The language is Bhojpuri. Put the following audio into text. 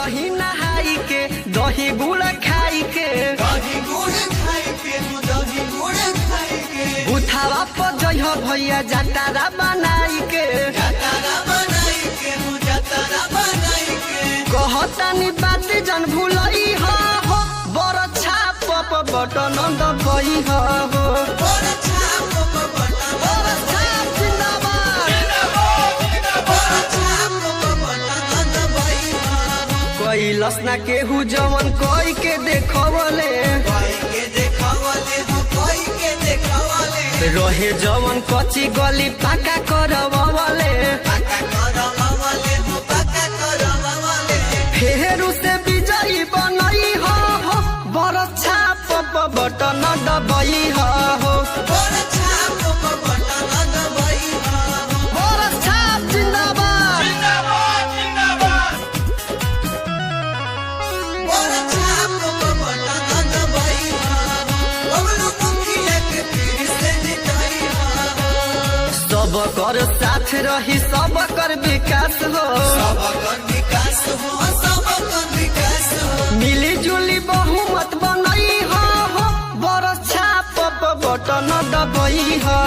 रही नहाई के दही गुड़ खाई के बुथावा पर जइह भैया जतारा बनाई के कहतानी बात जन भूलई हो बड़ छाप बटन दबई हो कैलस ना केहू जवन कोई के देखवले रहे जवन कच्ची गली पाका करवले फेरू से विजयी बनई हो बड़ छाप बटन दबई हो बड़ छाप जिंदाबाद सब कर साथ रही सब कर विकास हो मिली जुली बहुमत बनई हो बड़ छाप बटन दबई हो